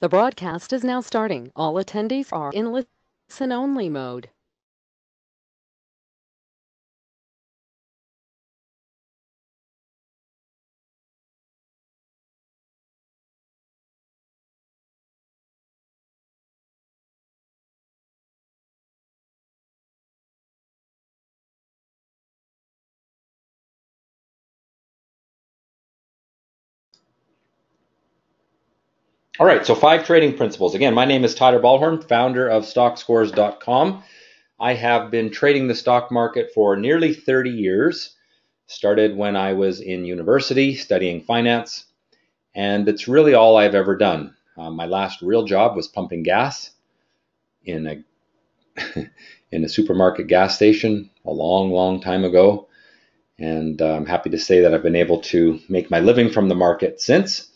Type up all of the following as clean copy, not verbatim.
The broadcast is now starting. All attendees are in listen-only mode. All right, so 5 trading principles. Again, my name is Tyler Ballhorn, founder of StockScores.com. I have been trading the stock market for nearly 30 years. Started when I was in university studying finance, and it's really all I've ever done. My last real job was pumping gas in a in a supermarket gas station a long, long time ago, and I'm happy to say that I've been able to make my living from the market since.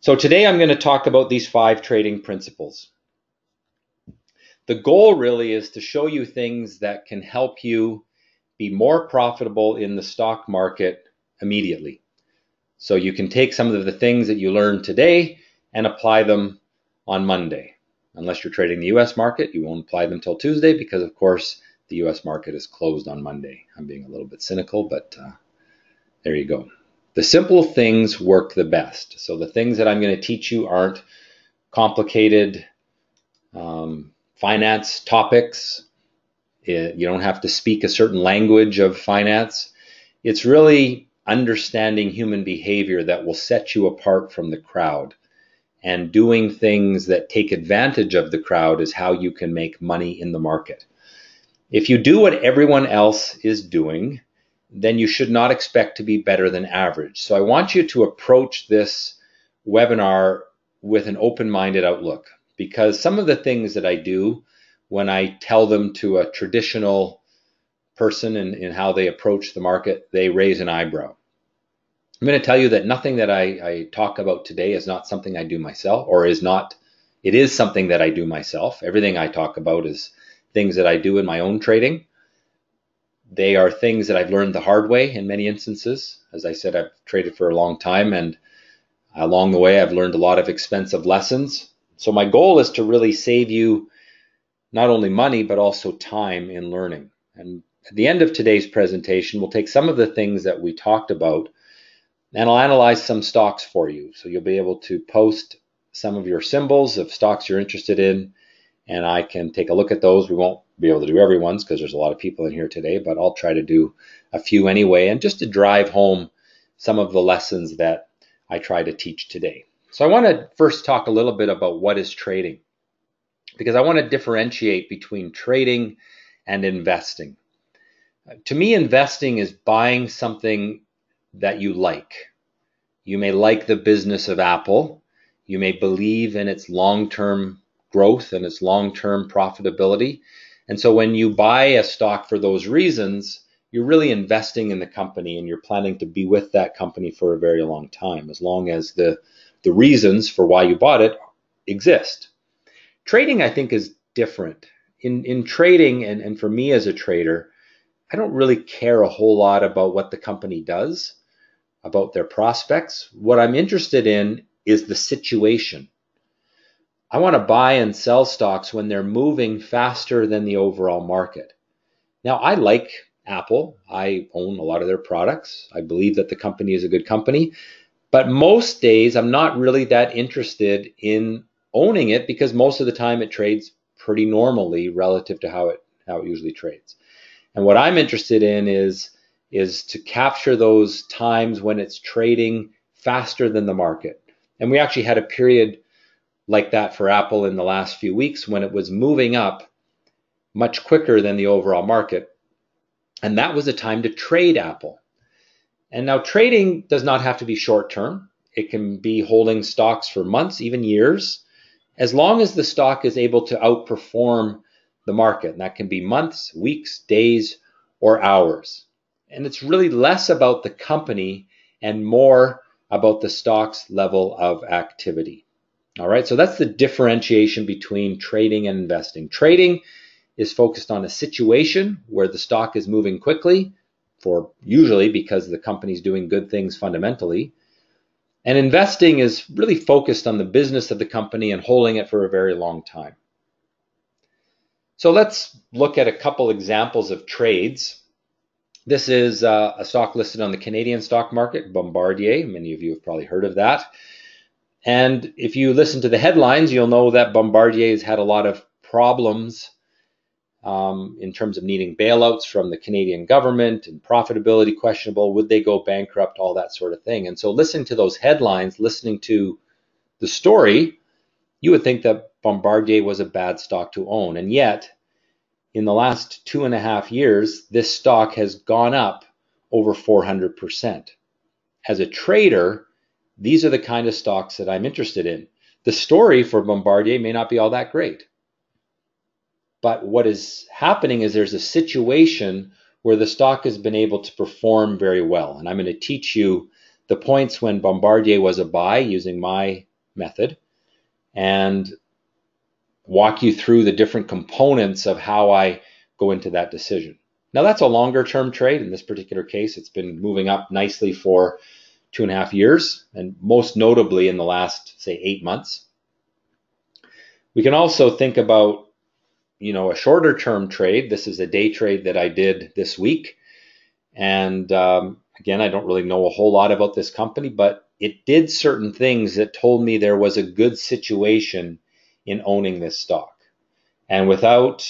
So today I'm going to talk about these 5 trading principles. The goal really is to show you things that can help you be more profitable in the stock market immediately. So you can take some of the things that you learned today and apply them on Monday. Unless you're trading the US market, you won't apply them till Tuesday because, of course, the US market is closed on Monday. I'm being a little bit cynical, but there you go. The simple things work the best. So the things that I'm going to teach you aren't complicated finance topics. You don't have to speak a certain language of finance. It's really understanding human behavior that will set you apart from the crowd. And doing things that take advantage of the crowd is how you can make money in the market. If you do what everyone else is doing, then you should not expect to be better than average. So I want you to approach this webinar with an open-minded outlook, because some of the things that I do when I tell them to a traditional person in how they approach the market, they raise an eyebrow. I'm going to tell you that nothing that I talk about today is not something I do myself, or is not, it is something that I do myself. Everything I talk about is things that I do in my own trading. They are things that I've learned the hard way in many instances. As I said, I've traded for a long time, and along the way, I've learned a lot of expensive lessons. So my goal is to really save you not only money, but also time in learning. And at the end of today's presentation, we'll take some of the things that we talked about, and I'll analyze some stocks for you. So you'll be able to post some of your symbols of stocks you're interested in, and I can take a look at those. We won't be able to do everyone's because there's a lot of people in here today, but I'll try to do a few anyway, and just to drive home some of the lessons that I try to teach today. So I want to first talk a little bit about what is trading, because I want to differentiate between trading and investing. To me, investing is buying something that you like. You may like the business of Apple. You may believe in its long-term growth and its long-term profitability. And so when you buy a stock for those reasons, you're really investing in the company, and you're planning to be with that company for a very long time, as long as the reasons for why you bought it exist. Trading, I think, is different. In trading, and for me as a trader, I don't really care a whole lot about what the company does, about their prospects. What I'm interested in is the situation. I want to buy and sell stocks when they're moving faster than the overall market. Now, I like Apple. I own a lot of their products. I believe that the company is a good company. But most days, I'm not really that interested in owning it, because most of the time it trades pretty normally relative to how it usually trades. And what I'm interested in is to capture those times when it's trading faster than the market. And we actually had a period like that for Apple in the last few weeks when it was moving up much quicker than the overall market. And that was a time to trade Apple. And now trading does not have to be short term. It can be holding stocks for months, even years, as long as the stock is able to outperform the market. And that can be months, weeks, days, or hours. And it's really less about the company and more about the stock's level of activity. All right, so that's the differentiation between trading and investing. Trading is focused on a situation where the stock is moving quickly, for usually because the company's doing good things fundamentally. And investing is really focused on the business of the company and holding it for a very long time. So let's look at a couple examples of trades. This is a stock listed on the Canadian stock market, Bombardier. Many of you have probably heard of that. And if you listen to the headlines, you'll know that Bombardier has had a lot of problems in terms of needing bailouts from the Canadian government and profitability questionable. Would they go bankrupt? All that sort of thing. And so listening to those headlines, listening to the story, you would think that Bombardier was a bad stock to own. And yet, in the last 2.5 years, this stock has gone up over 400%. As a trader, these are the kind of stocks that I'm interested in. The story for Bombardier may not be all that great. But what is happening is there's a situation where the stock has been able to perform very well. And I'm going to teach you the points when Bombardier was a buy using my method and walk you through the different components of how I go into that decision. Now, that's a longer term trade. In this particular case, it's been moving up nicely for 2.5 years, and most notably in the last, say, 8 months. We can also think about a shorter term trade. This is a day trade that I did this week. And again, I don't really know a whole lot about this company, but it did certain things that told me there was a good situation in owning this stock. And without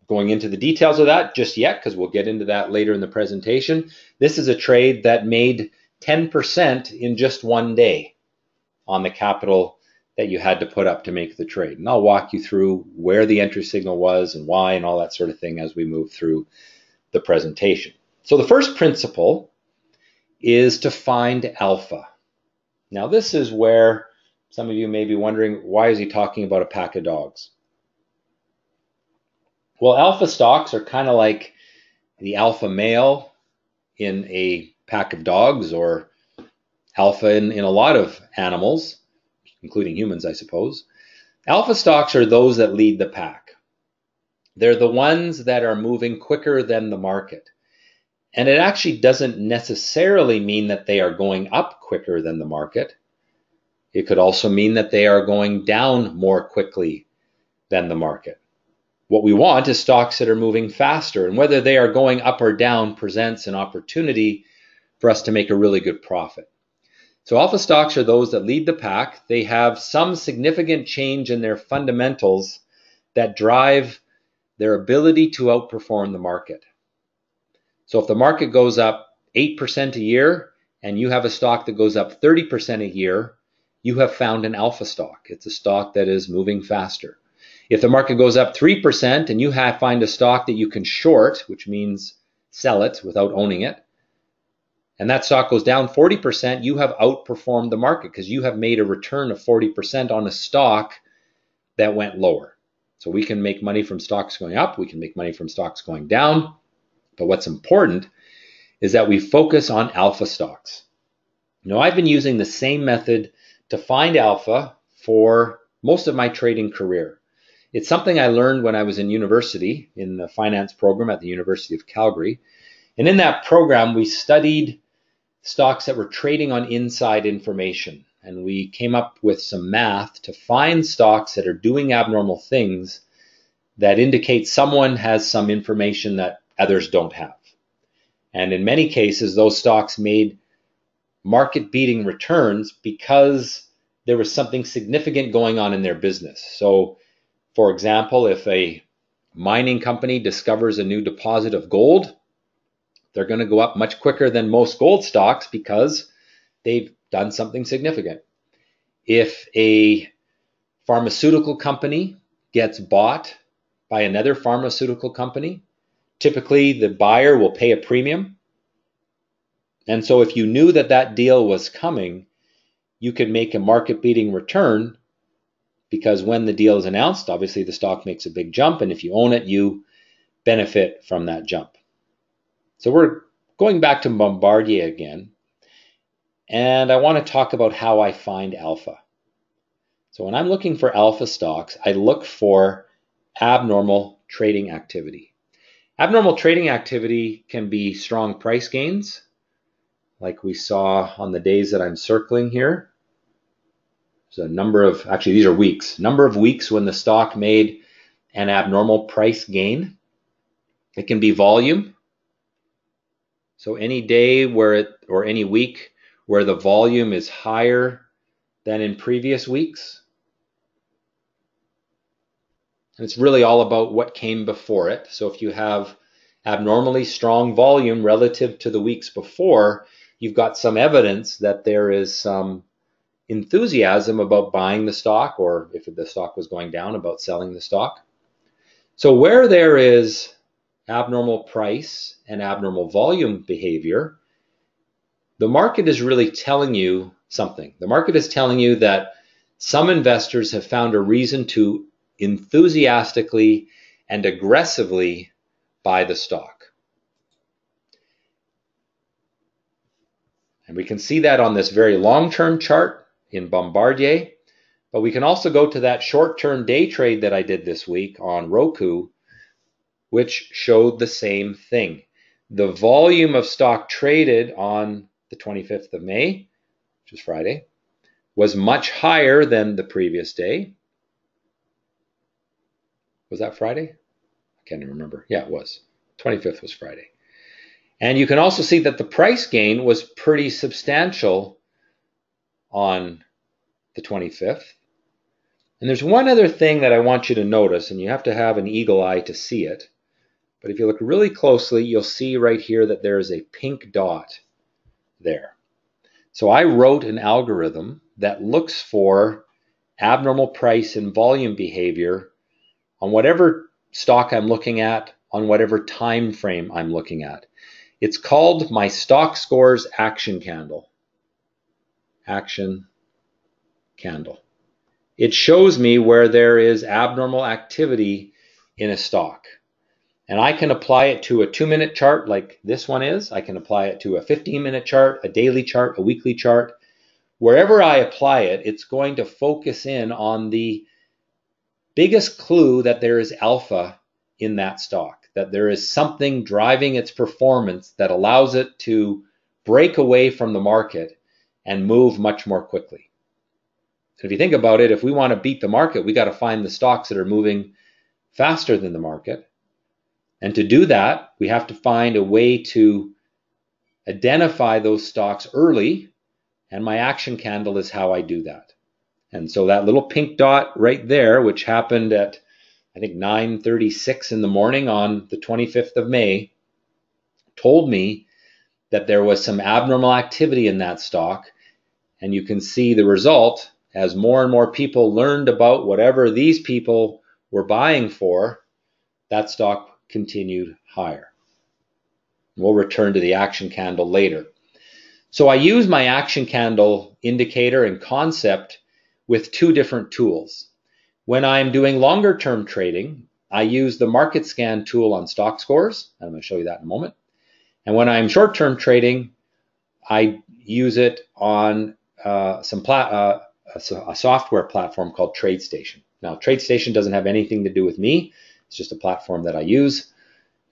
going into the details of that just yet, because we'll get into that later in the presentation, this is a trade that made 10% in just one day on the capital that you had to put up to make the trade. And I'll walk you through where the entry signal was and why and all that sort of thing as we move through the presentation. So the first principle is to find alpha. Now this is where some of you may be wondering, why is he talking about a pack of dogs? Well, alpha stocks are kind of like the alpha male in a pack of dogs, or alpha in a lot of animals, including humans, I suppose. Alpha stocks are those that lead the pack. They're the ones that are moving quicker than the market. And it actually doesn't necessarily mean that they are going up quicker than the market. It could also mean that they are going down more quickly than the market. What we want is stocks that are moving faster, and whether they are going up or down presents an opportunity for us to make a really good profit. So alpha stocks are those that lead the pack. They have some significant change in their fundamentals that drive their ability to outperform the market. So if the market goes up 8% a year and you have a stock that goes up 30% a year, you have found an alpha stock. It's a stock that is moving faster. If the market goes up 3% and you find a stock that you can short, which means sell it without owning it, and that stock goes down 40%, you have outperformed the market because you have made a return of 40% on a stock that went lower. So we can make money from stocks going up, we can make money from stocks going down, but what's important is that we focus on alpha stocks. Now, I've been using the same method to find alpha for most of my trading career. It's something I learned when I was in university, in the finance program at the University of Calgary. And in that program, we studied stocks that were trading on inside information. And we came up with some math to find stocks that are doing abnormal things that indicate someone has some information that others don't have. And in many cases, those stocks made market-beating returns because there was something significant going on in their business. So, for example, if a mining company discovers a new deposit of gold, they're going to go up much quicker than most gold stocks because they've done something significant. If a pharmaceutical company gets bought by another pharmaceutical company, typically the buyer will pay a premium. And so if you knew that that deal was coming, you could make a market-beating return because when the deal is announced, obviously the stock makes a big jump, and if you own it, you benefit from that jump. So we're going back to Bombardier again, and I want to talk about how I find alpha. So when I'm looking for alpha stocks, I look for abnormal trading activity. Abnormal trading activity can be strong price gains, like we saw on the days that I'm circling here. There's a number of, actually these are weeks, number of weeks when the stock made an abnormal price gain. It can be volume. So any day where it, or any week where the volume is higher than in previous weeks. And it's really all about what came before it. So if you have abnormally strong volume relative to the weeks before, you've got some evidence that there is some enthusiasm about buying the stock, or if the stock was going down, about selling the stock. So where there is abnormal price and abnormal volume behavior, the market is really telling you something. The market is telling you that some investors have found a reason to enthusiastically and aggressively buy the stock. And we can see that on this very long-term chart in Bombardier, but we can also go to that short-term day trade that I did this week on Roku, which showed the same thing. The volume of stock traded on the 25th of May, which is Friday, was much higher than the previous day. Was that Friday? I can't even remember. Yeah, it was. 25th was Friday. And you can also see that the price gain was pretty substantial on the 25th. And there's one other thing that I want you to notice, and you have to have an eagle eye to see it. But if you look really closely, you'll see right here that there is a pink dot there. So I wrote an algorithm that looks for abnormal price and volume behavior on whatever stock I'm looking at, on whatever time frame I'm looking at. It's called my Stock Scores Action Candle. Action Candle. It shows me where there is abnormal activity in a stock. And I can apply it to a 2-minute chart like this one is. I can apply it to a 15-minute chart, a daily chart, a weekly chart. Wherever I apply it, it's going to focus in on the biggest clue that there is alpha in that stock, that there is something driving its performance that allows it to break away from the market and move much more quickly. If you think about it, if we want to beat the market, we got to find the stocks that are moving faster than the market. And to do that, we have to find a way to identify those stocks early, and my action candle is how I do that. And so that little pink dot right there, which happened at, I think, 9:36 in the morning on the 25th of May, told me that there was some abnormal activity in that stock. And you can see the result as more and more people learned about whatever these people were buying for, that stock continued higher. We'll return to the action candle later. So I use my action candle indicator and concept with two different tools. When I'm doing longer term trading, I use the market scan tool on Stock Scores. I'm going to show you that in a moment. And when I'm short term trading, I use it on a software platform called TradeStation. Now, TradeStation doesn't have anything to do with me. It's just a platform that I use,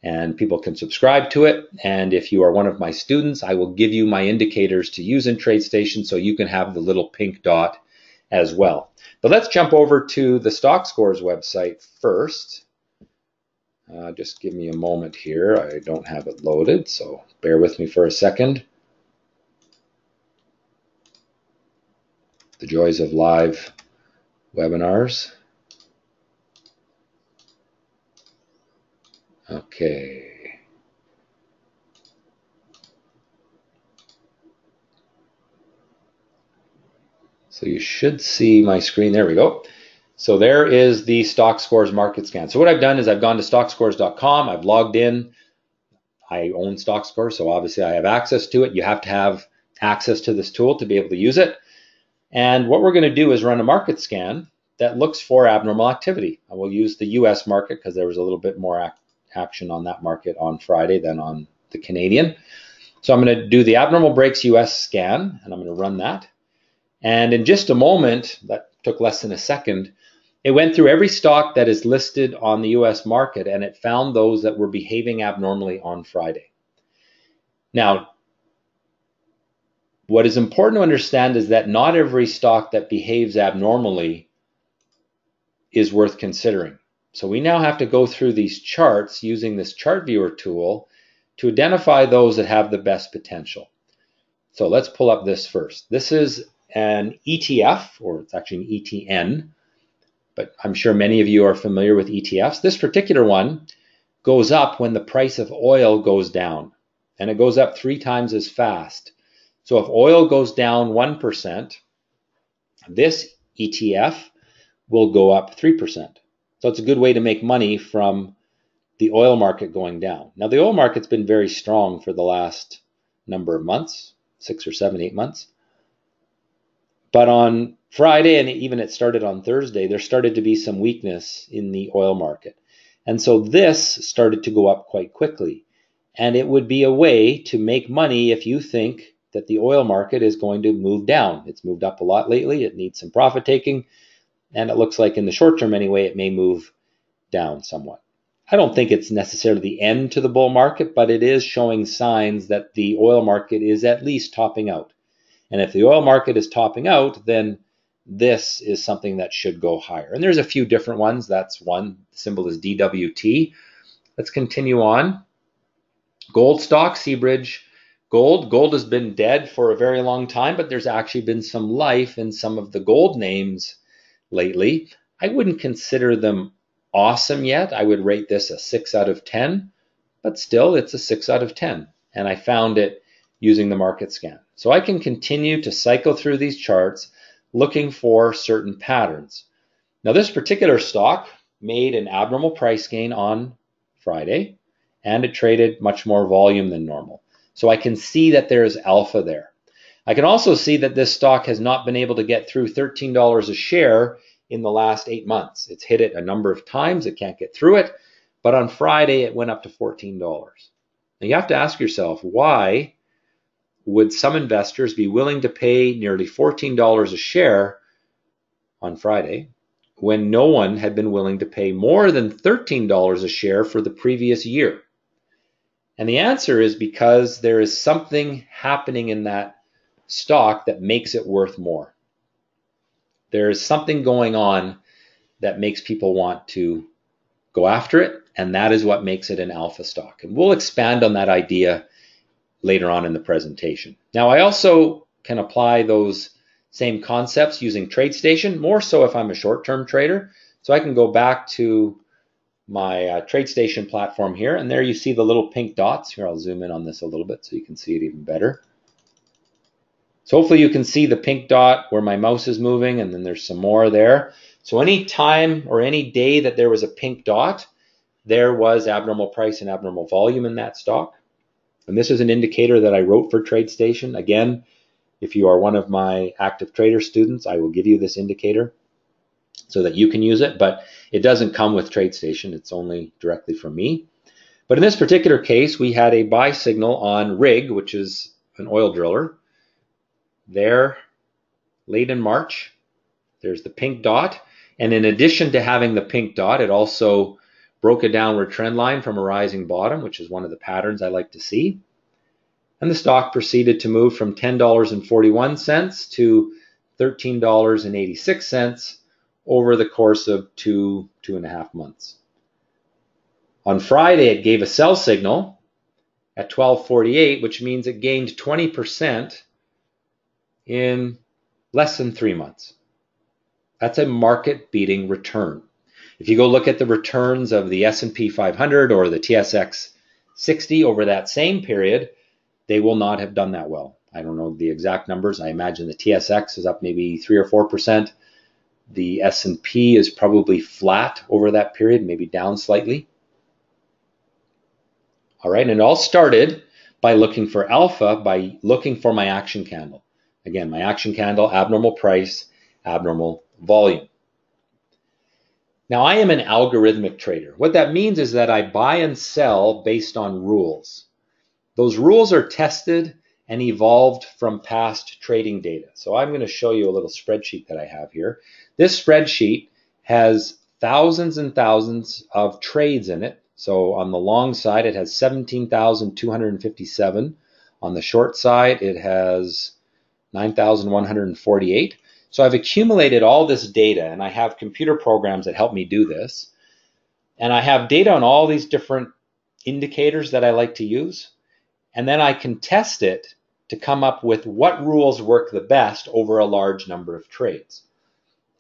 and people can subscribe to it. And if you are one of my students, I will give you my indicators to use in TradeStation so you can have the little pink dot as well. But let's jump over to the Stock Scores website first. Just give me a moment here. I don't have it loaded, so bear with me for a second. The joys of live webinars. Okay. So you should see my screen. There we go. So there is the Stock Scores market scan. So what I've done is I've gone to stockscores.com. I've logged in. I own Stock Scores, so obviously I have access to it. You have to have access to this tool to be able to use it. And what we're going to do is run a market scan that looks for abnormal activity. I will use the US market because there was a little bit more action on that market on Friday than on the Canadian. So I'm going to do the abnormal breaks US scan, and I'm going to run that. And in just a moment, that took less than a second, it went through every stock that is listed on the US market, and it found those that were behaving abnormally on Friday. Now, What is important to understand is that not every stock that behaves abnormally is worth considering. So we now have to go through these charts using this chart viewer tool to identify those that have the best potential. So let's pull up this first. This is an ETF, or it's actually an ETN, but I'm sure many of you are familiar with ETFs. This particular one goes up when the price of oil goes down, and it goes up 3 times as fast. So if oil goes down 1%, this ETF will go up 3%. So it's a good way to make money from the oil market going down. Now, the oil market's been very strong for the last number of months, 6 or 7, 8 months. But on Friday, and even it started on Thursday, there started to be some weakness in the oil market. And so this started to go up quite quickly. And it would be a way to make money if you think that the oil market is going to move down. It's moved up a lot lately. It needs some profit taking. And it looks like in the short term anyway, it may move down somewhat. I don't think it's necessarily the end to the bull market, but it is showing signs that the oil market is at least topping out. And if the oil market is topping out, then this is something that should go higher. And there's a few different ones. That's one. The symbol is DWT. Let's continue on. Gold stock, Seabridge Gold. Gold has been dead for a very long time, but there's actually been some life in some of the gold names lately. I wouldn't consider them awesome yet. I would rate this a 6 out of 10, but still it's a 6 out of 10. And I found it using the market scan. So I can continue to cycle through these charts looking for certain patterns. Now this particular stock made an abnormal price gain on Friday, and it traded much more volume than normal. So I can see that there is alpha there. I can also see that this stock has not been able to get through $13 a share in the last 8 months. It's hit it a number of times. It can't get through it. But on Friday, it went up to $14. Now you have to ask yourself, why would some investors be willing to pay nearly $14 a share on Friday when no one had been willing to pay more than $13 a share for the previous year? And the answer is because there is something happening in that stock that makes it worth more. There is something going on that makes people want to go after it, and that is what makes it an alpha stock. And we'll expand on that idea later on in the presentation. Now, I also can apply those same concepts using TradeStation, more so if I'm a short-term trader. So I can go back to my TradeStation platform here, and there you see the little pink dots. Here, I'll zoom in on this a little bit so you can see it even better. So hopefully you can see the pink dot where my mouse is moving, and then there's some more there. So any time or any day that there was a pink dot, there was abnormal price and abnormal volume in that stock. And this is an indicator that I wrote for TradeStation. Again, if you are one of my active trader students, I will give you this indicator so that you can use it, but it doesn't come with TradeStation. It's only directly from me. But in this particular case, we had a buy signal on RIG, which is an oil driller. There, late in March, there's the pink dot. And in addition to having the pink dot, it also broke a downward trend line from a rising bottom, which is one of the patterns I like to see. And the stock proceeded to move from $10.41 to $13.86 over the course of 2.5 months. On Friday, it gave a sell signal at 12.48, which means it gained 20% in less than 3 months. That's a market-beating return. If you go look at the returns of the S&P 500 or the TSX 60 over that same period, they will not have done that well. I don't know the exact numbers. I imagine the TSX is up maybe 3 or 4%. The S&P is probably flat over that period, maybe down slightly. All right, and it all started by looking for alpha, by looking for my action candle. Again, my action candle, abnormal price, abnormal volume. Now, I am an algorithmic trader. What that means is that I buy and sell based on rules. Those rules are tested and evolved from past trading data. So I'm going to show you a little spreadsheet that I have here. This spreadsheet has thousands and thousands of trades in it. So on the long side, it has 17,257. On the short side, it has 9,148. So I've accumulated all this data, and I have computer programs that help me do this. And I have data on all these different indicators that I like to use. And then I can test it to come up with what rules work the best over a large number of trades.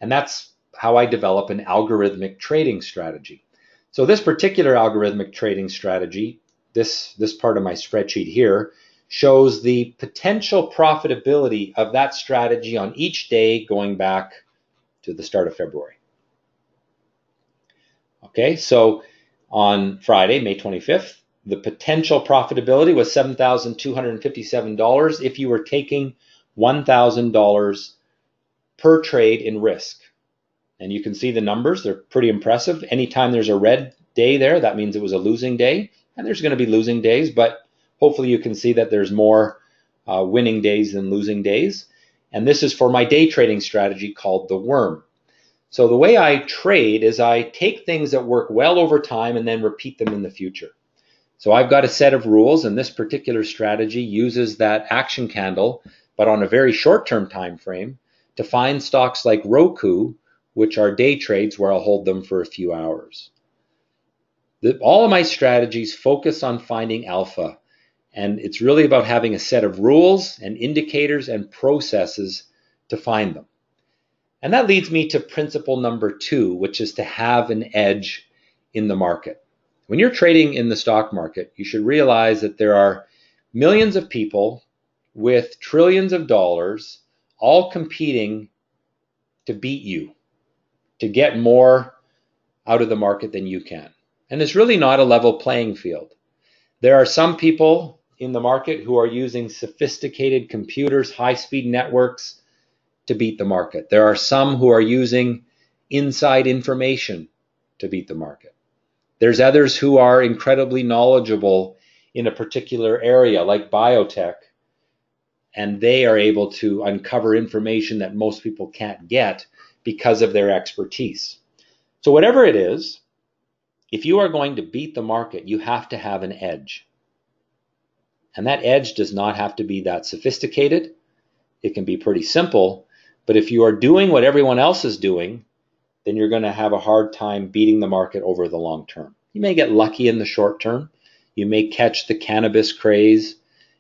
And that's how I develop an algorithmic trading strategy. So this particular algorithmic trading strategy, this part of my spreadsheet here, shows the potential profitability of that strategy on each day going back to the start of February. Okay, so on Friday, May 25th, the potential profitability was $7,257 if you were taking $1,000 per trade in risk. And you can see the numbers, they're pretty impressive. Anytime there's a red day there, that means it was a losing day. And there's going to be losing days, but hopefully you can see that there's more winning days than losing days. And this is for my day trading strategy called the worm. So the way I trade is I take things that work well over time and then repeat them in the future. So I've got a set of rules, and this particular strategy uses that action candle, but on a very short-term time frame, to find stocks like Roku, which are day trades where I'll hold them for a few hours. All of my strategies focus on finding alpha, and it's really about having a set of rules and indicators and processes to find them. And that leads me to principle number 2, which is to have an edge in the market. When you're trading in the stock market, you should realize that there are millions of people with trillions of dollars all competing to beat you, to get more out of the market than you can. And it's really not a level playing field. There are some people in the market who are using sophisticated computers, high-speed networks to beat the market. There are some who are using inside information to beat the market. There's others who are incredibly knowledgeable in a particular area, like biotech, and they are able to uncover information that most people can't get because of their expertise. So whatever it is, if you are going to beat the market, you have to have an edge. And that edge does not have to be that sophisticated. It can be pretty simple, but if you are doing what everyone else is doing, then you're going to have a hard time beating the market over the long term. You may get lucky in the short term. You may catch the cannabis craze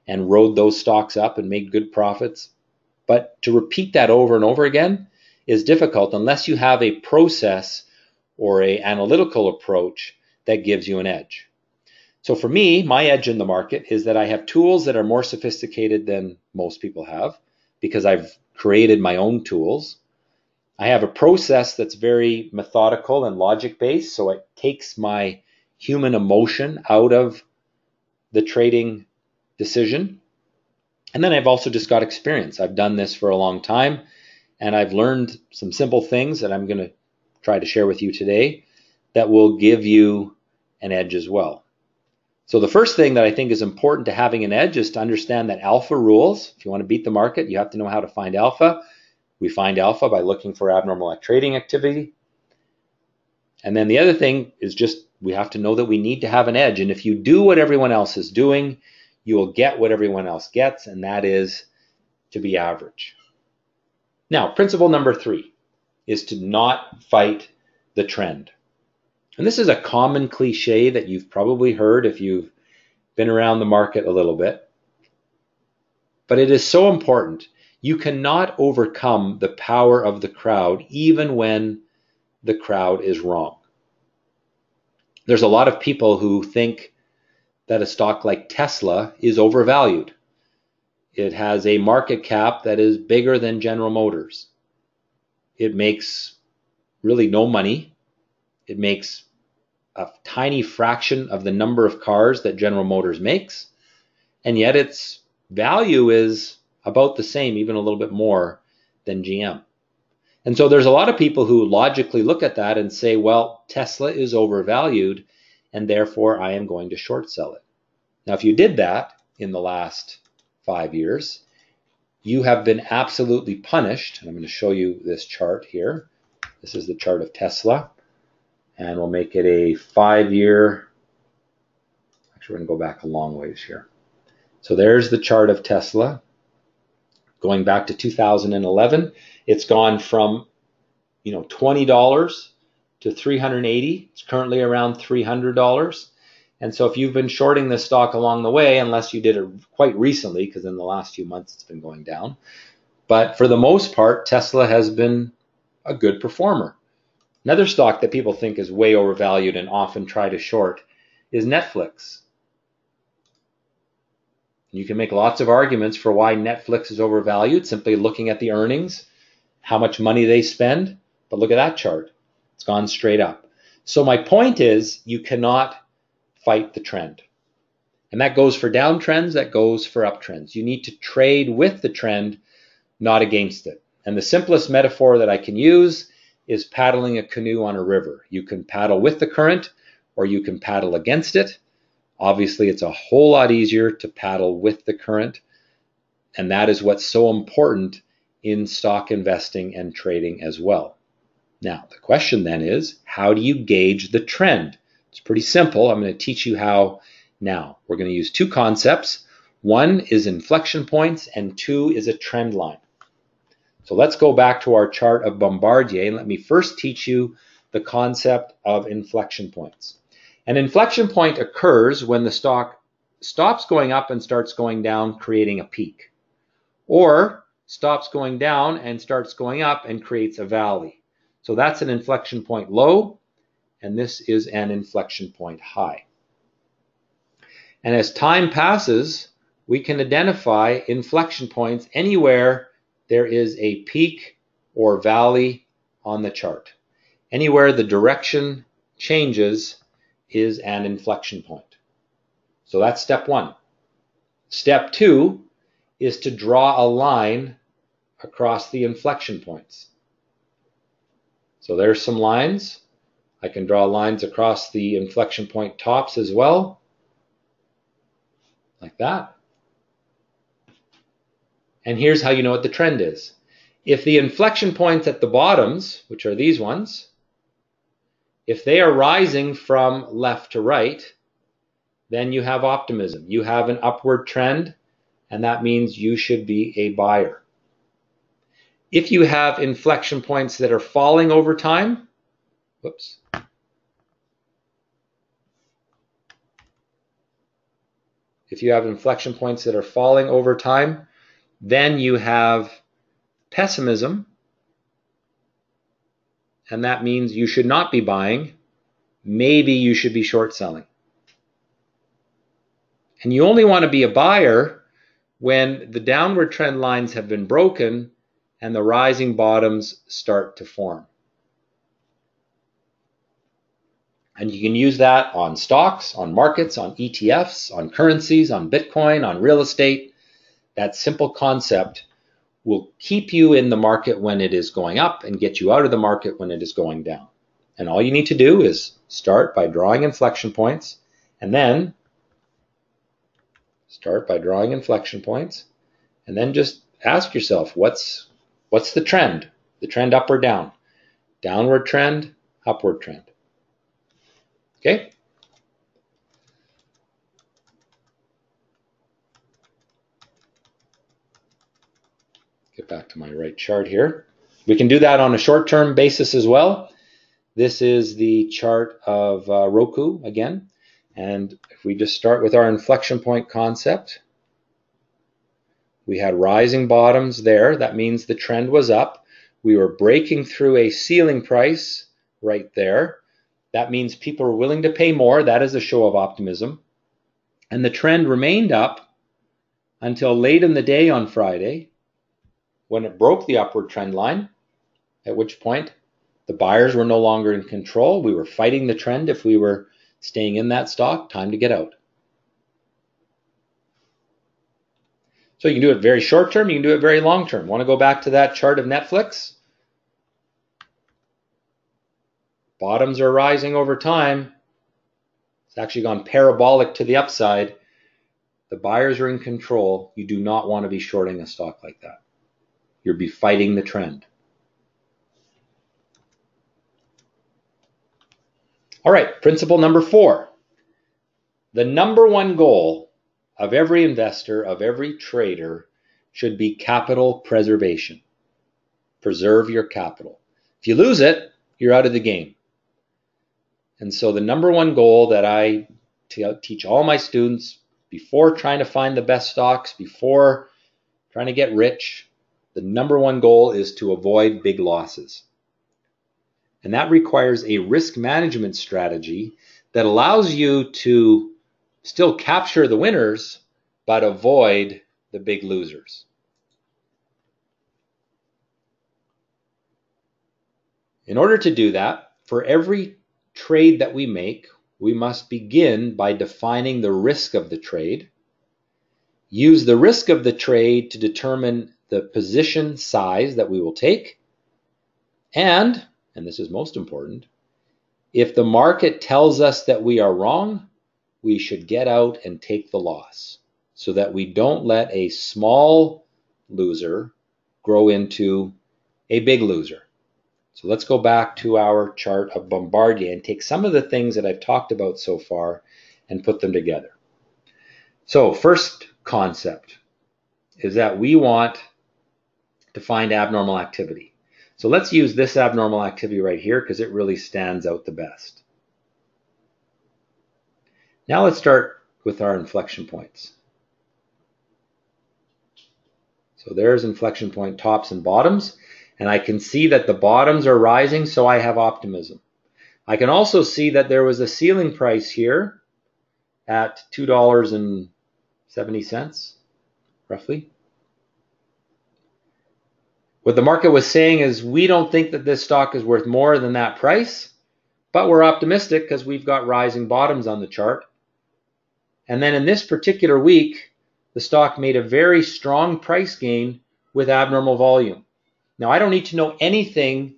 and rode those stocks up and make good profits. But to repeat that over and over again is difficult unless you have a process or an analytical approach that gives you an edge. So for me, my edge in the market is that I have tools that are more sophisticated than most people have because I've created my own tools. I have a process that's very methodical and logic-based, so it takes my human emotion out of the trading decision. And then I've also just got experience. I've done this for a long time, and I've learned some simple things that I'm going to try to share with you today that will give you an edge as well. So the first thing that I think is important to having an edge is to understand that alpha rules. If you want to beat the market, you have to know how to find alpha. We find alpha by looking for abnormal trading activity. And then the other thing is just we have to know that we need to have an edge. And if you do what everyone else is doing, you will get what everyone else gets, and that is to be average. Now, principle number 3 is to not fight the trend. And this is a common cliche that you've probably heard if you've been around the market a little bit. But it is so important. You cannot overcome the power of the crowd even when the crowd is wrong. There's a lot of people who think that a stock like Tesla is overvalued. It has a market cap that is bigger than General Motors. It makes really no money. It makes a tiny fraction of the number of cars that General Motors makes, and yet its value is about the same, even a little bit more than GM. And so there's a lot of people who logically look at that and say, well, Tesla is overvalued, and therefore I am going to short sell it. Now, if you did that in the last 5 years, you have been absolutely punished. And I'm going to show you this chart here. This is the chart of Tesla. And we'll make it a 5-year. Actually, we're going to go back a long ways here. So there's the chart of Tesla going back to 2011, it's gone from $20 to $380. It's currently around $300. And so if you've been shorting this stock along the way, unless you did it quite recently, because in the last few months it's been going down, but for the most part, Tesla has been a good performer. Another stock that people think is way overvalued and often try to short is Netflix. You can make lots of arguments for why Netflix is overvalued, simply looking at the earnings, how much money they spend. But look at that chart. It's gone straight up. So my point is, you cannot fight the trend. And that goes for downtrends, that goes for uptrends. You need to trade with the trend, not against it. And the simplest metaphor that I can use is paddling a canoe on a river. You can paddle with the current or you can paddle against it. Obviously, it's a whole lot easier to paddle with the current. And that is what's so important in stock investing and trading as well. Now, the question then is, how do you gauge the trend? It's pretty simple. I'm going to teach you how now. We're going to use two concepts. One is inflection points and two is a trend line. So let's go back to our chart of Bombardier and let me first teach you the concept of inflection points. An inflection point occurs when the stock stops going up and starts going down, creating a peak, or stops going down and starts going up and creates a valley. So that's an inflection point low, and this is an inflection point high. And as time passes, we can identify inflection points anywhere there is a peak or valley on the chart. Anywhere the direction changes is an inflection point. So that's step one. Step two is to draw a line across the inflection points. So there's some lines. I can draw lines across the inflection point tops as well, like that. And here's how you know what the trend is. If the inflection points at the bottoms, which are these ones, if they are rising from left to right, then you have optimism. You have an upward trend, and that means you should be a buyer. If you have inflection points that are falling over time, whoops. If you have inflection points that are falling over time, then you have pessimism, and that means you should not be buying. Maybe you should be short selling. And you only want to be a buyer when the downward trend lines have been broken and the rising bottoms start to form. And you can use that on stocks, on markets, on ETFs, on currencies, on Bitcoin, on real estate. That simple concept will keep you in the market when it is going up and get you out of the market when it is going down. And all you need to do is start by drawing inflection points, and then just ask yourself, what's the trend? The trend up or down? Downward trend, upward trend. Okay? Get back to my right chart here. We can do that on a short-term basis as well. This is the chart of Roku again. And if we just start with our inflection point concept, we had rising bottoms there. That means the trend was up. We were breaking through a ceiling price right there. That means people are willing to pay more. That is a show of optimism. And the trend remained up until late in the day on Friday, when it broke the upward trend line, at which point the buyers were no longer in control. We were fighting the trend if we were staying in that stock. Time to get out. So you can do it very short term, you can do it very long term. Want to go back to that chart of Netflix? Bottoms are rising over time. It's actually gone parabolic to the upside. The buyers are in control. You do not want to be shorting a stock like that. You'll be fighting the trend. All right, principle number 4. The number one goal of every investor, of every trader, should be capital preservation. Preserve your capital. If you lose it, you're out of the game. And so the number one goal that I teach all my students before trying to find the best stocks, before trying to get rich, the number one goal is to avoid big losses. And that requires a risk management strategy that allows you to still capture the winners, but avoid the big losers. In order to do that, for every trade that we make, we must begin by defining the risk of the trade, use the risk of the trade to determine the position size that we will take, and this is most important, if the market tells us that we are wrong, we should get out and take the loss so that we don't let a small loser grow into a big loser. So let's go back to our chart of Bombardier and take some of the things that I've talked about so far and put them together. So first concept is that we want to find abnormal activity. So let's use this abnormal activity right here because it really stands out the best. Now let's start with our inflection points. So there's inflection point tops and bottoms, and I can see that the bottoms are rising, so I have optimism. I can also see that there was a ceiling price here at $2.70, roughly. What the market was saying is we don't think that this stock is worth more than that price, but we're optimistic because we've got rising bottoms on the chart. And then in this particular week, the stock made a very strong price gain with abnormal volume. Now, I don't need to know anything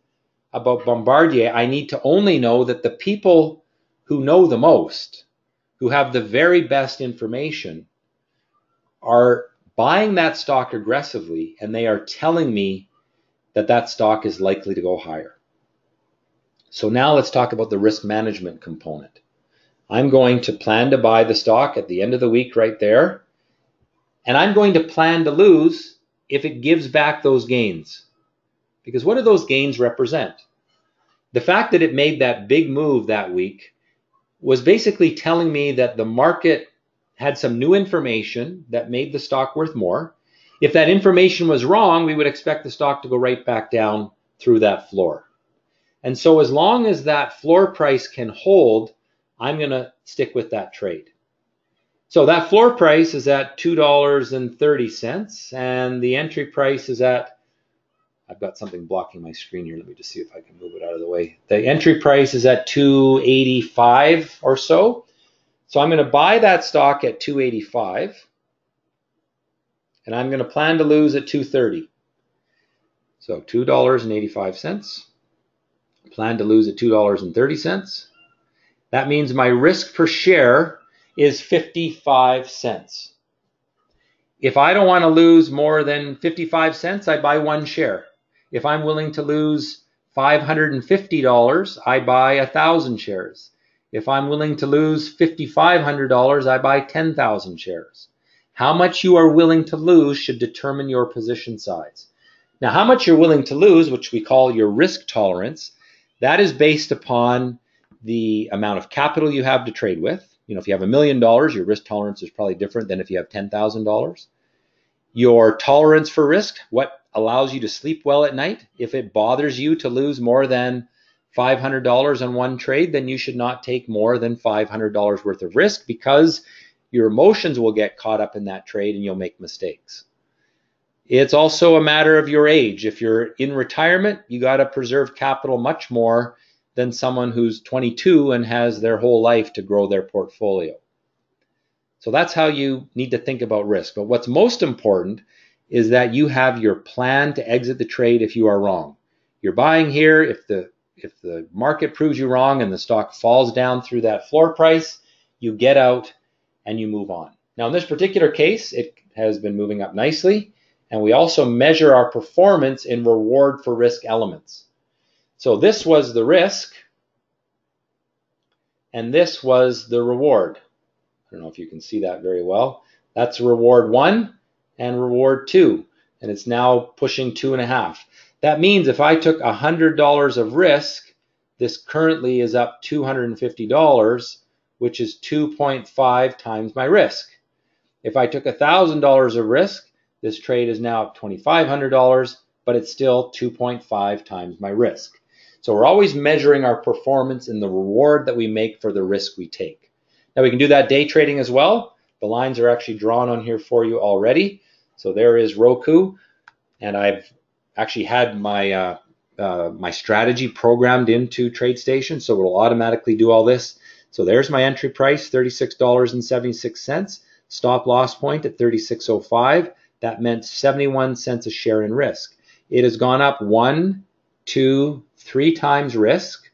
about Bombardier. I need to only know that the people who know the most, who have the very best information, are buying that stock aggressively, and they are telling me that that stock is likely to go higher. So now let's talk about the risk management component. I'm going to plan to buy the stock at the end of the week right there, and I'm going to plan to lose if it gives back those gains. Because what do those gains represent? The fact that it made that big move that week was basically telling me that the market had some new information that made the stock worth more. If that information was wrong, we would expect the stock to go right back down through that floor. And so as long as that floor price can hold, I'm going to stick with that trade. So that floor price is at $2.30, and the entry price is at, I've got something blocking my screen here. Let me just see if I can move it out of the way. The entry price is at $2.85 or so. So I'm going to buy that stock at $2.85. And I'm going to plan to lose at $2.30. So $2.85. Plan to lose at $2.30. That means my risk per share is 55 cents. If I don't want to lose more than 55 cents, I buy one share. If I'm willing to lose $550, I buy 1,000 shares. If I'm willing to lose $5,500, I buy 10,000 shares. How much you are willing to lose should determine your position size. Now, how much you're willing to lose, which we call your risk tolerance, that is based upon the amount of capital you have to trade with. You know, if you have $1 million, your risk tolerance is probably different than if you have $10,000. Your tolerance for risk, what allows you to sleep well at night. If it bothers you to lose more than $500 on one trade, then you should not take more than $500 worth of risk because your emotions will get caught up in that trade and you'll make mistakes. It's also a matter of your age. If you're in retirement, you got to preserve capital much more than someone who's 22 and has their whole life to grow their portfolio. So that's how you need to think about risk. But what's most important is that you have your plan to exit the trade if you are wrong. You're buying here. If the market proves you wrong and the stock falls down through that floor price, you get out and you move on. Now, in this particular case, it has been moving up nicely, and we also measure our performance in reward for risk elements. So this was the risk, and this was the reward. I don't know if you can see that very well. That's reward 1 and reward 2. and it's now pushing 2.5. That means if I took $100 of risk, this currently is up $250, which is 2.5 times my risk. If I took $1,000 of risk, this trade is now up $2,500, but it's still 2.5 times my risk. So we're always measuring our performance in the reward that we make for the risk we take. Now we can do that day trading as well. The lines are actually drawn on here for you already. So there is Roku, and I've actually had my my strategy programmed into TradeStation, so it'll automatically do all this. So there's my entry price, $36.76. Stop loss point at 36.05. That meant 71 cents a share in risk. It has gone up 1, 2, 3 times risk,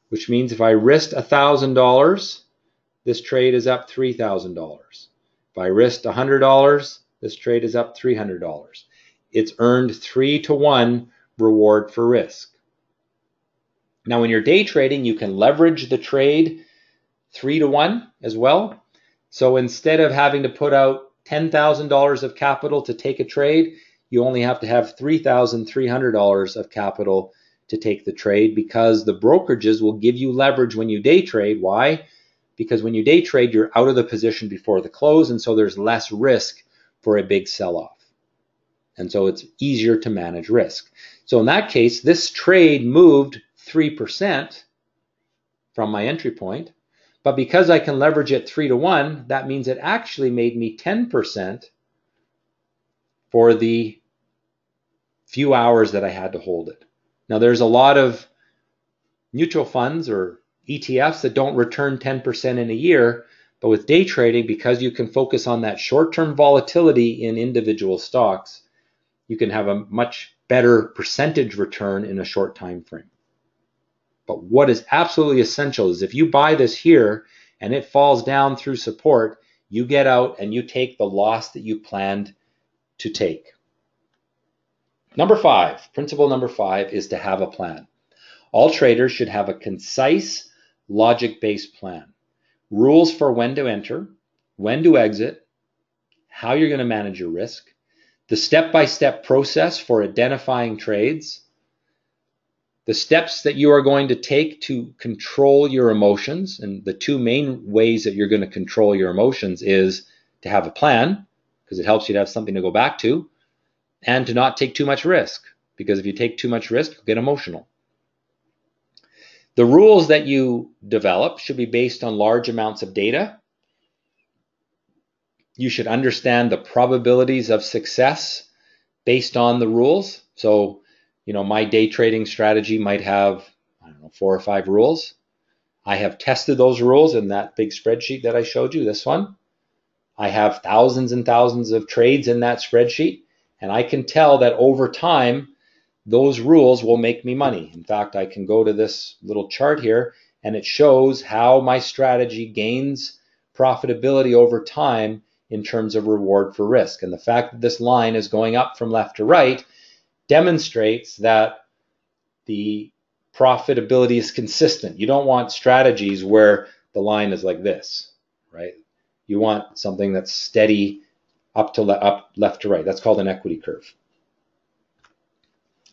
which means if I risked $1,000, this trade is up $3,000. If I risked $100, this trade is up $300. It's earned 3-to-1 reward for risk. Now, when you're day trading, you can leverage the trade 3-to-1 as well. So instead of having to put out $10,000 of capital to take a trade, you only have to have $3,300 of capital to take the trade, because the brokerages will give you leverage when you day trade. Why? Because when you day trade, you're out of the position before the close, and so there's less risk for a big sell-off. And so it's easier to manage risk. So in that case, this trade moved 3% from my entry point, but because I can leverage it 3-to-1, that means it actually made me 10% for the few hours that I had to hold it. Now, there's a lot of mutual funds or ETFs that don't return 10% in a year, but with day trading, because you can focus on that short-term volatility in individual stocks, you can have a much better percentage return in a short time frame. But what is absolutely essential is if you buy this here and it falls down through support, you get out and you take the loss that you planned to take. Number 5, principle number 5 is to have a plan. All traders should have a concise, logic-based plan. Rules for when to enter, when to exit, how you're going to manage your risk, the step-by-step process for identifying trades, the steps that you are going to take to control your emotions. And the two main ways that you're going to control your emotions is to have a plan, because it helps you to have something to go back to, and to not take too much risk, because if you take too much risk, you'll get emotional. The rules that you develop should be based on large amounts of data. You should understand the probabilities of success based on the rules. So, my day trading strategy might have, 4 or 5 rules. I have tested those rules in that big spreadsheet that I showed you, this one. I have thousands and thousands of trades in that spreadsheet, and I can tell that over time, those rules will make me money. In fact, I can go to this little chart here, and it shows how my strategy gains profitability over time in terms of reward for risk. And the fact that this line is going up from left to right demonstrates that the profitability is consistent. You don't want strategies where the line is like this, right? You want something that's steady up left to right. That's called an equity curve.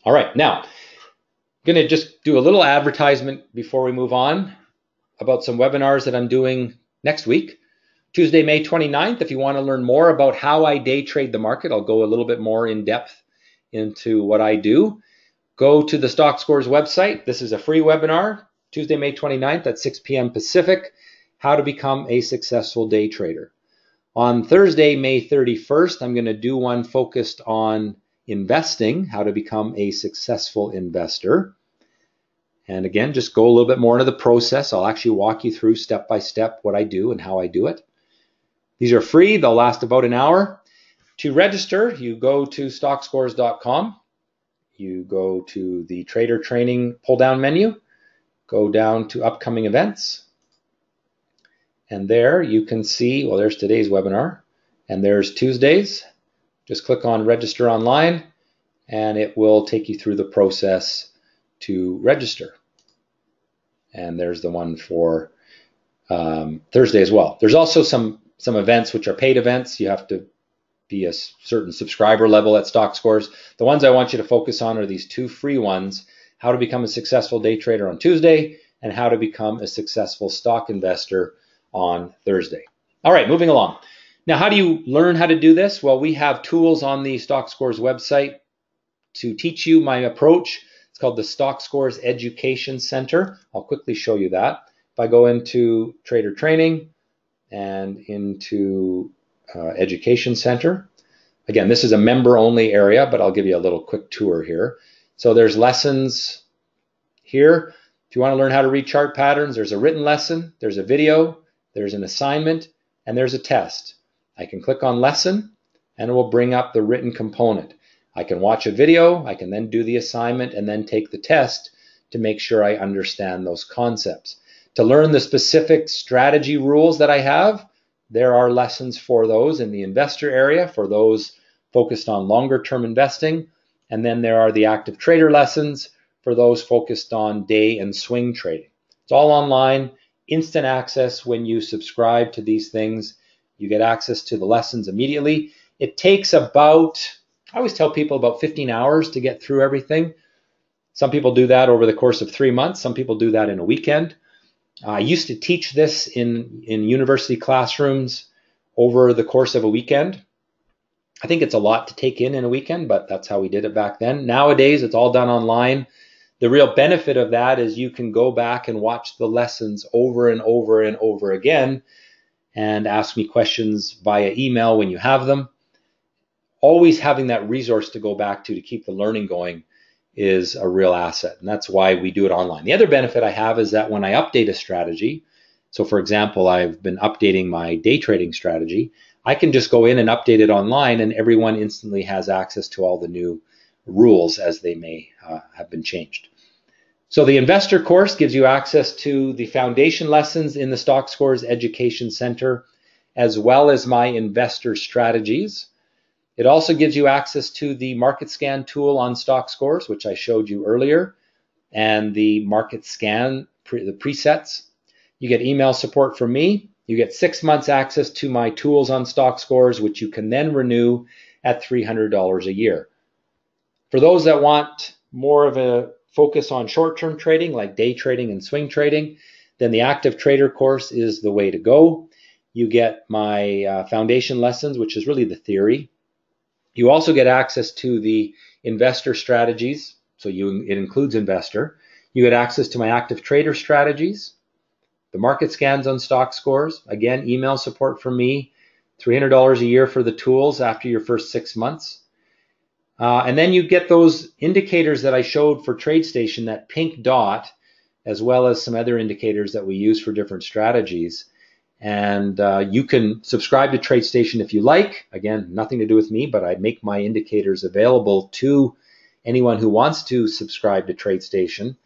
All right, now, I'm going to just do a little advertisement before we move on about some webinars that I'm doing next week. Tuesday, May 29th, if you want to learn more about how I day trade the market, I'll go a little bit more in depth into what I do. Go to the Stock Scores website. This is a free webinar, Tuesday, May 29th at 6 p.m. Pacific, how to become a successful day trader. On Thursday, May 31st, I'm going to do one focused on investing, how to become a successful investor. And again, just go a little bit more into the process. I'll actually walk you through step by step what I do and how I do it. These are free. They'll last about an hour. To register, you go to stockscores.com. You go to the trader training pull-down menu, go down to upcoming events, and there you can see, well, there's today's webinar, and there's Tuesday's. Just click on register online, and it will take you through the process to register. And there's the one for Thursday as well. There's also some events which are paid events. You have to be a certain subscriber level at Stock Scores. The ones I want you to focus on are these two free ones: how to become a successful day trader on Tuesday, and how to become a successful stock investor on Thursday. All right, moving along. Now, how do you learn how to do this? Well, we have tools on the Stock Scores website to teach you my approach. It's called the Stock Scores Education Center. I'll quickly show you that. If I go into Trader Training and into Education Center, again, this is a member-only area, but I'll give you a little quick tour here. So there's lessons here. If you want to learn how to read chart patterns, there's a written lesson, there's a video, there's an assignment, and there's a test. I can click on lesson, and it will bring up the written component. I can watch a video, I can then do the assignment, and then take the test to make sure I understand those concepts. To learn the specific strategy rules that I have, there are lessons for those in the investor area, for those focused on longer term investing. And then there are the active trader lessons for those focused on day and swing trading. It's all online, instant access. When you subscribe to these things, you get access to the lessons immediately. It takes about, I always tell people, about 15 hours to get through everything. Some people do that over the course of 3 months. Some people do that in a weekend. I used to teach this in university classrooms over the course of a weekend. I think it's a lot to take in a weekend, but that's how we did it back then. Nowadays, it's all done online. The real benefit of that is you can go back and watch the lessons over and over and over again and ask me questions via email when you have them. Always having that resource to go back to keep the learning going is a real asset, and that's why we do it online. The other benefit I have is that when I update a strategy, so for example, I've been updating my day trading strategy, I can just go in and update it online, and everyone instantly has access to all the new rules as they may have been changed. So the investor course gives you access to the foundation lessons in the Stock Scores Education Center, as well as my investor strategies. It also gives you access to the Market Scan tool on Stock Scores, which I showed you earlier, and the Market Scan, the presets. You get email support from me. You get 6 months access to my tools on Stock Scores, which you can then renew at $300 a year. For those that want more of a focus on short-term trading, like day trading and swing trading, then the Active Trader course is the way to go. You get my foundation lessons, which is really the theory. You also get access to the investor strategies, so it includes investor. You get access to my active trader strategies, the market scans on Stock Scores. Again, email support from me, $300 a year for the tools after your first 6 months. And then you get those indicators that I showed for TradeStation, that pink dot, as well as some other indicators that we use for different strategies. And you can subscribe to TradeStation if you like. Again, nothing to do with me, but I make my indicators available to anyone who wants to subscribe to TradeStation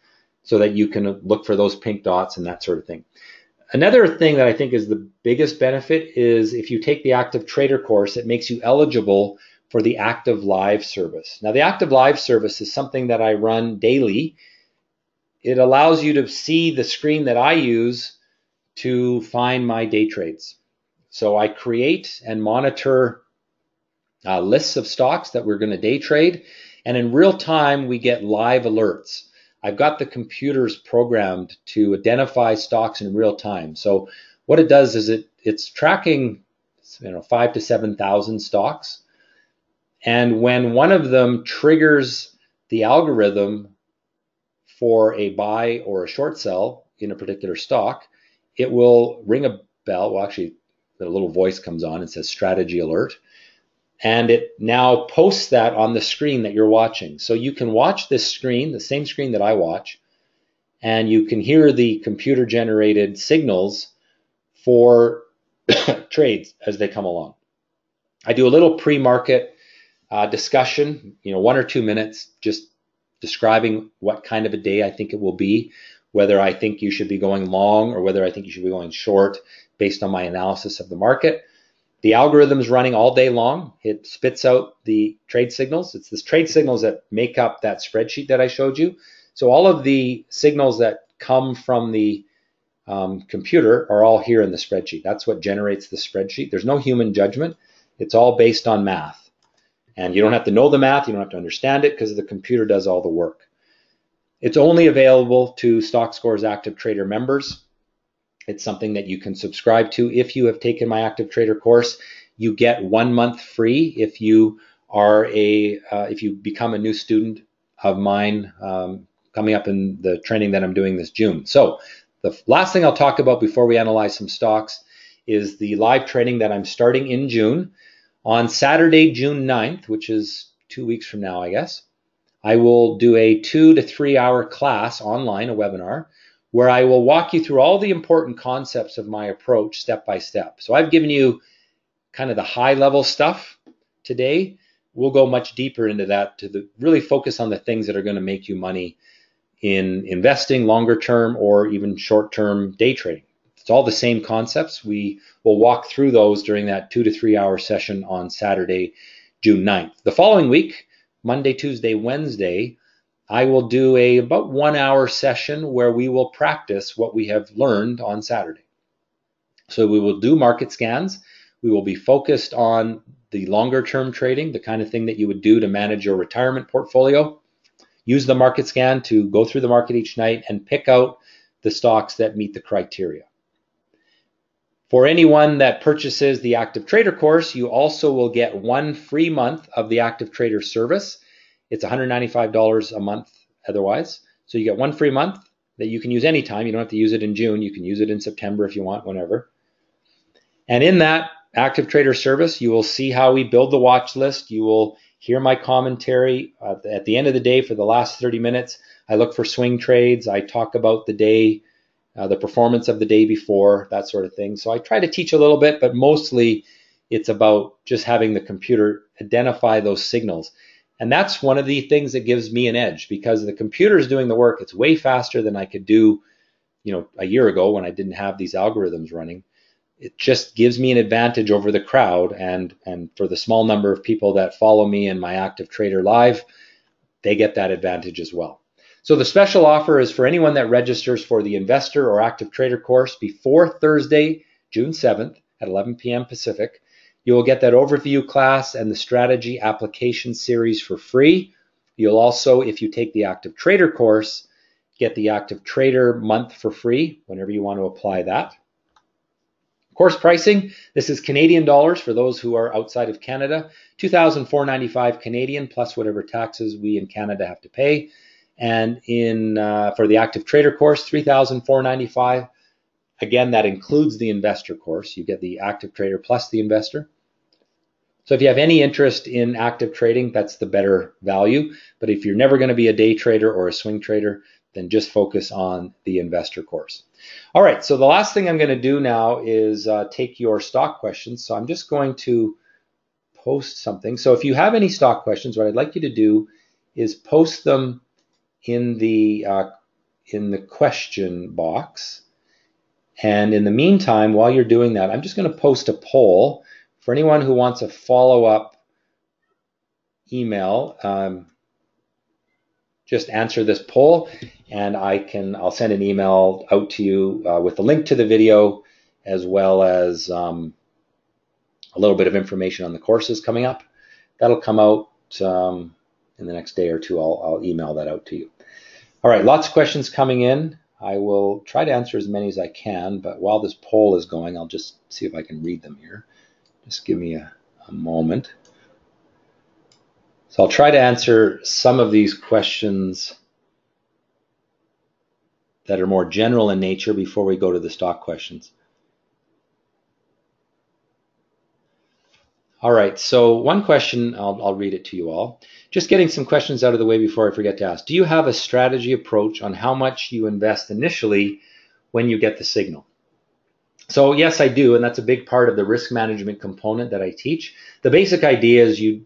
so that you can look for those pink dots and that sort of thing. Another thing that I think is the biggest benefit is if you take the Active Trader course, it makes you eligible for the Active Live service. Now, the Active Live service is something that I run daily. It allows you to see the screen that I use to find my day trades. So I create and monitor lists of stocks that we're going to day trade, and in real time we get live alerts. I've got the computers programmed to identify stocks in real time. So what it does is it's tracking 5,000 to 7,000 stocks, and when one of them triggers the algorithm for a buy or a short sell in a particular stock, it will ring a bell. Well, actually, the little voice comes on and says strategy alert. And it now posts that on the screen that you're watching. So you can watch this screen, the same screen that I watch, and you can hear the computer generated signals for trades as they come along. I do a little pre-market discussion, 1 or 2 minutes, just describing what kind of a day I think it will be, whether I think you should be going long or whether I think you should be going short based on my analysis of the market. The algorithm is running all day long. It spits out the trade signals. It's the trade signals that make up that spreadsheet that I showed you. So all of the signals that come from the computer are all here in the spreadsheet. That's what generates the spreadsheet. There's no human judgment. It's all based on math. And you don't have to know the math, you don't have to understand it, because the computer does all the work. It's only available to StockScore's Active Trader members. It's something that you can subscribe to if you have taken my Active Trader course. You get 1 month free if you are if you become a new student of mine coming up in the training that I'm doing this June. So the last thing I'll talk about before we analyze some stocks is the live training that I'm starting in June. On Saturday, June 9th, which is 2 weeks from now, I guess, I will do a 2 to 3 hour class online, a webinar, where I will walk you through all the important concepts of my approach step by step. So I've given you kind of the high level stuff today. We'll go much deeper into that to really focus on the things that are going to make you money in investing longer term or even short term day trading. It's all the same concepts. We will walk through those during that 2 to 3 hour session on Saturday, June 9th. The following week, Monday, Tuesday, Wednesday, I will do about 1 hour session where we will practice what we have learned on Saturday. So we will do market scans. We will be focused on the longer term trading, the kind of thing that you would do to manage your retirement portfolio. Use the market scan to go through the market each night and pick out the stocks that meet the criteria. For anyone that purchases the Active Trader course, you also will get 1 free month of the Active Trader service. It's $195 a month otherwise. So you get 1 free month that you can use anytime. You don't have to use it in June. You can use it in September if you want, whenever. And in that Active Trader service, you will see how we build the watch list. You will hear my commentary. At the end of the day, for the last 30 minutes, I look for swing trades. I talk about the day, the performance of the day before, that sort of thing. So I try to teach a little bit, but mostly it's about just having the computer identify those signals. And that's one of the things that gives me an edge, because the computer is doing the work. It's way faster than I could do, a year ago when I didn't have these algorithms running. It just gives me an advantage over the crowd, and for the small number of people that follow me in my Active Trader Live, they get that advantage as well. So the special offer is for anyone that registers for the Investor or Active Trader course before Thursday, June 7th at 11 p.m. Pacific. You will get that overview class and the strategy application series for free. You'll also, if you take the Active Trader course, get the Active Trader month for free whenever you want to apply that. Course pricing, this is Canadian dollars for those who are outside of Canada, $2,495 Canadian plus whatever taxes we in Canada have to pay. And for the Active Trader course, $3,495. Again, that includes the Investor course. You get the Active Trader plus the Investor. So if you have any interest in active trading, that's the better value. But if you're never going to be a day trader or a swing trader, then just focus on the Investor course. All right, so the last thing I'm going to do now is take your stock questions. So I'm just going to post something. So if you have any stock questions, what I'd like you to do is post them in the question box. And in the meantime, while you're doing that, I'm just going to post a poll for anyone who wants a follow-up email. Just answer this poll, and I'll send an email out to you with the link to the video, as well as a little bit of information on the courses coming up. That'll come out in the next day or two. I'll email that out to you. All right, lots of questions coming in. I will try to answer as many as I can, but while this poll is going, I'll just see if I can read them here. Just give me a moment. So I'll try to answer some of these questions that are more general in nature before we go to the stock questions. All right, so one question, I'll read it to you all. Just getting some questions out of the way before I forget to ask. Do you have a strategy approach on how much you invest initially when you get the signal? So yes, I do, and that's a big part of the risk management component that I teach. The basic idea is you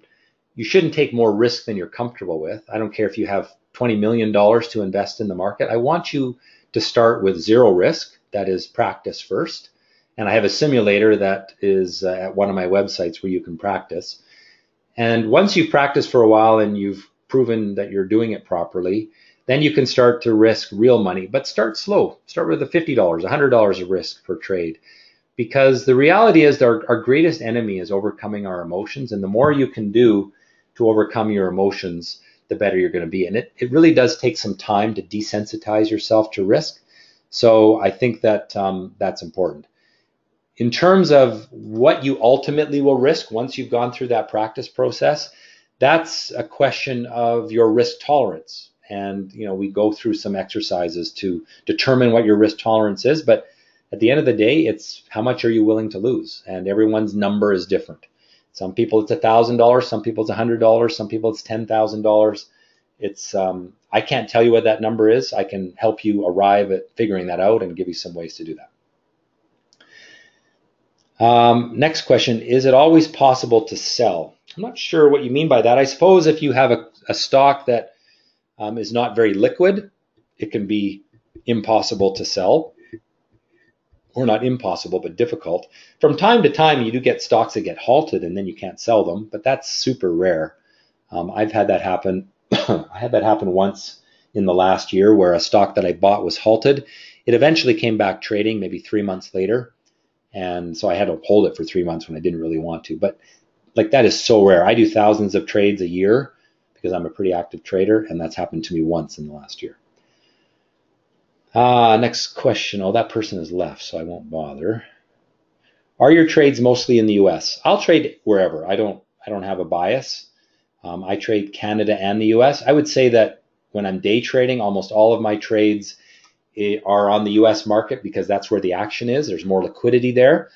shouldn't take more risk than you're comfortable with. I don't care if you have $20 million to invest in the market. I want you to start with zero risk, that is practice first. And I have a simulator that is at one of my websites where you can practice. And once you've practiced for a while and you've proven that you're doing it properly, then you can start to risk real money. But start slow. Start with the $50, $100 of risk per trade. because the reality is our greatest enemy is overcoming our emotions, and the more you can do to overcome your emotions, the better you're going to be. And it really does take some time to desensitize yourself to risk. So I think that that's important. In terms of what you ultimately will risk once you've gone through that practice process, that's a question of your risk tolerance. And we go through some exercises to determine what your risk tolerance is, but at the end of the day, it's how much are you willing to lose? And everyone's number is different. Some people it's $1,000, some people it's $100, some people it's $10,000. It's I can't tell you what that number is. I can help you arrive at figuring that out and give you some ways to do that. Next question, is it always possible to sell? I'm not sure what you mean by that. I suppose if you have a stock that is not very liquid, it can be impossible to sell. Or not impossible, but difficult. From time to time, you do get stocks that get halted and then you can't sell them, but that's super rare. I've had that happen. I had that happen once in the last year where a stock that I bought was halted. It eventually came back trading maybe 3 months later. And so I had to hold it for 3 months when I didn't really want to. But like that is so rare. I do thousands of trades a year because I'm a pretty active trader, and that's happened to me once in the last year. Next question. Oh, that person has left, so I won't bother. Are your trades mostly in the US? I'll trade wherever. I don't have a bias. I trade Canada and the US. I would say that when I'm day trading, almost all of my trades are on the US market because that's where the action is. There's more liquidity there.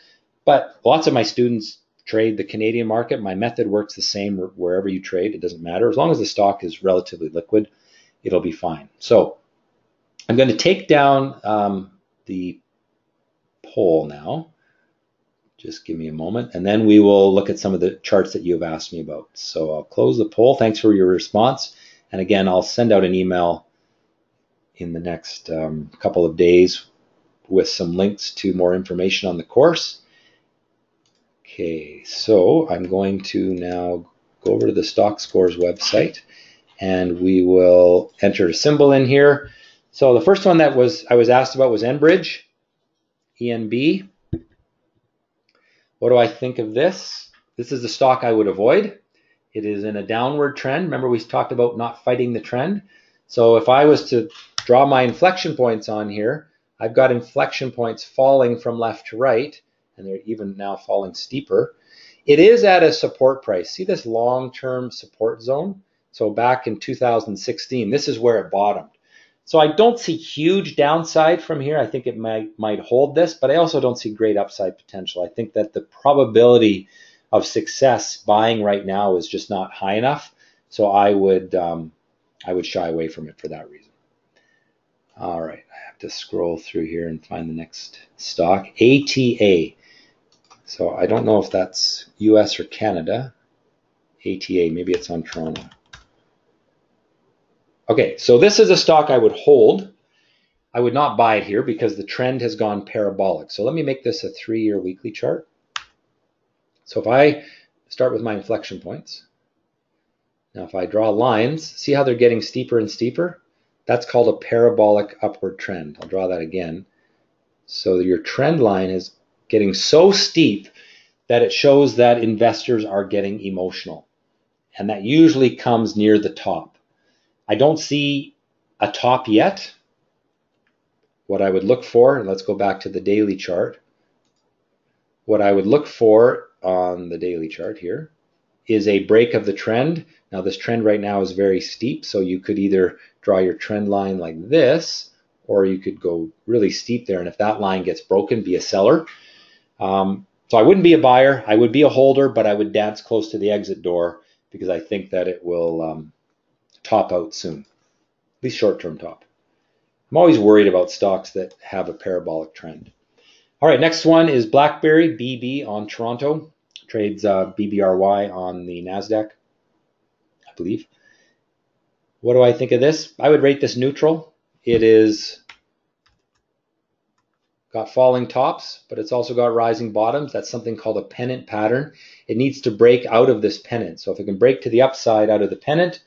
But lots of my students trade the Canadian market. My method works the same wherever you trade. It doesn't matter. As long as the stock is relatively liquid, it'll be fine. So I'm going to take down the poll now. Just give me a moment, and then we will look at some of the charts that you have asked me about. So I'll close the poll. Thanks for your response. And again, I'll send out an email in the next couple of days with some links to more information on the course. Okay, so I'm going to now go over to the StockScores website, and we will enter a symbol in here. So the first one that I was asked about was Enbridge, ENB. What do I think of this? This is the stock I would avoid. It is in a downward trend. Remember, we talked about not fighting the trend. So if I was to draw my inflection points on here, I've got inflection points falling from left to right, and they're even now falling steeper. It is at a support price. See this long-term support zone? So back in 2016, this is where it bottomed. So I don't see huge downside from here. I think it might hold this, but I also don't see great upside potential. I think that the probability of success buying right now is just not high enough. So I would shy away from it for that reason. All right, I have to scroll through here and find the next stock. ATA. So I don't know if that's US or Canada. ATA, maybe it's on Toronto. Okay, so this is a stock I would hold. I would not buy it here because the trend has gone parabolic. So let me make this a 3-year weekly chart. So if I start with my inflection points, now if I draw lines, see how they're getting steeper and steeper? That's called a parabolic upward trend. I'll draw that again. So your trend line is getting so steep that it shows that investors are getting emotional. And that usually comes near the top. I don't see a top yet. What I would look for, let's go back to the daily chart. What I would look for on the daily chart here is a break of the trend. Now this trend right now is very steep, so you could either draw your trend line like this, or you could go really steep there, and if that line gets broken, be a seller. So I wouldn't be a buyer, I would be a holder, but I would dance close to the exit door because I think that it will top out soon, at least short-term top. I'm always worried about stocks that have a parabolic trend. All right, next one is BlackBerry, BB on Toronto. Trades BBRY on the NASDAQ, I believe. What do I think of this? I would rate this neutral. It is got falling tops, but it's also got rising bottoms. That's something called a pennant pattern. It needs to break out of this pennant. So if it can break to the upside out of the pennant,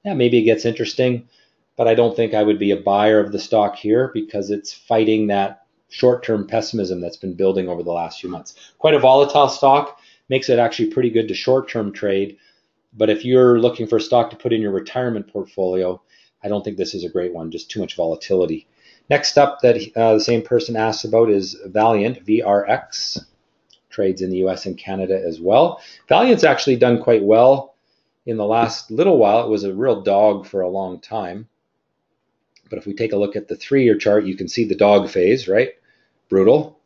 yeah, maybe it gets interesting, but I don't think I would be a buyer of the stock here because it's fighting that short-term pessimism that's been building over the last few months. Quite a volatile stock, makes it actually pretty good to short-term trade. But if you're looking for a stock to put in your retirement portfolio, I don't think this is a great one, just too much volatility. Next up that the same person asked about is Valiant, VRX. Trades in the US and Canada as well. Valiant's actually done quite well in the last little while. It was a real dog for a long time. But if we take a look at the 3-year chart, you can see the dog phase, right? Brutal.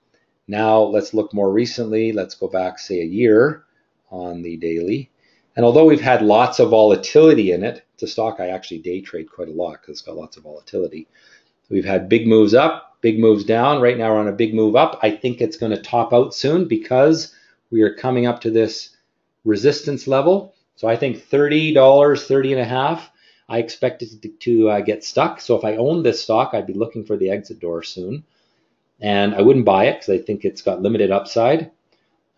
Now let's look more recently. Let's go back, say, a year on the daily. And although we've had lots of volatility in it, it's a stock I actually day trade quite a lot because it's got lots of volatility. We've had big moves up, big moves down. Right now we're on a big move up. I think it's going to top out soon because we are coming up to this resistance level. So I think $30, $30.50, I expect it to get stuck. So if I owned this stock, I'd be looking for the exit door soon. And I wouldn't buy it because I think it's got limited upside.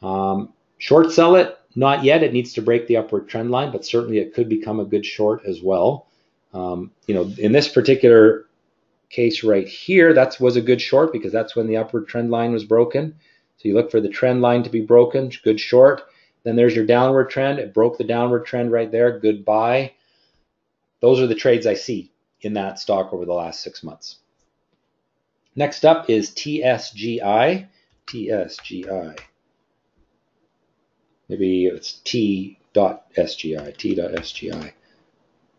Short sell it, not yet. It needs to break the upward trend line, but certainly it could become a good short as well. In this particular case right here, that was a good short because that's when the upward trend line was broken. So you look for the trend line to be broken, good short. Then there's your downward trend. It broke the downward trend right there. Good buy. Those are the trades I see in that stock over the last 6 months. Next up is TSGI. TSGI. Maybe it's T.SGI. T.SGI.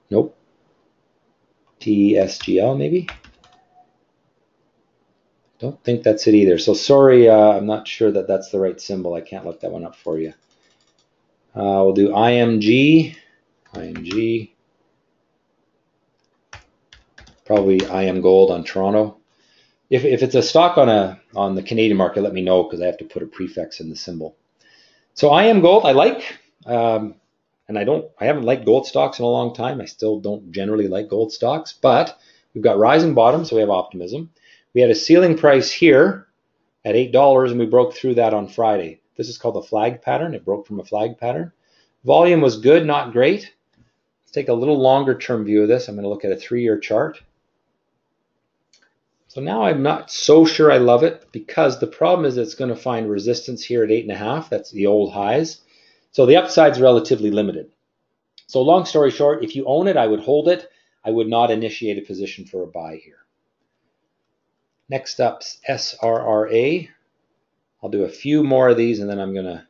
Nope. TSGL maybe? Don't think that's it either. So sorry, I'm not sure that that's the right symbol. I can't look that one up for you. We'll do IMG. IMG. Probably IM Gold on Toronto. If it's a stock on the Canadian market, let me know because I have to put a prefix in the symbol. So IM Gold, I like. And I haven't liked gold stocks in a long time. I still don't generally like gold stocks, but we've got rising bottoms, so we have optimism. We had a ceiling price here at $8, and we broke through that on Friday. This is called a flag pattern. It broke from a flag pattern. Volume was good, not great. Let's take a little longer term view of this. I'm going to look at a 3-year chart. So now I'm not so sure I love it because the problem is it's going to find resistance here at 8.5. That's the old highs. So the upside's relatively limited. So long story short, if you own it, I would hold it. I would not initiate a position for a buy here. Next up, SRRA. I'll do a few more of these and then I'm going to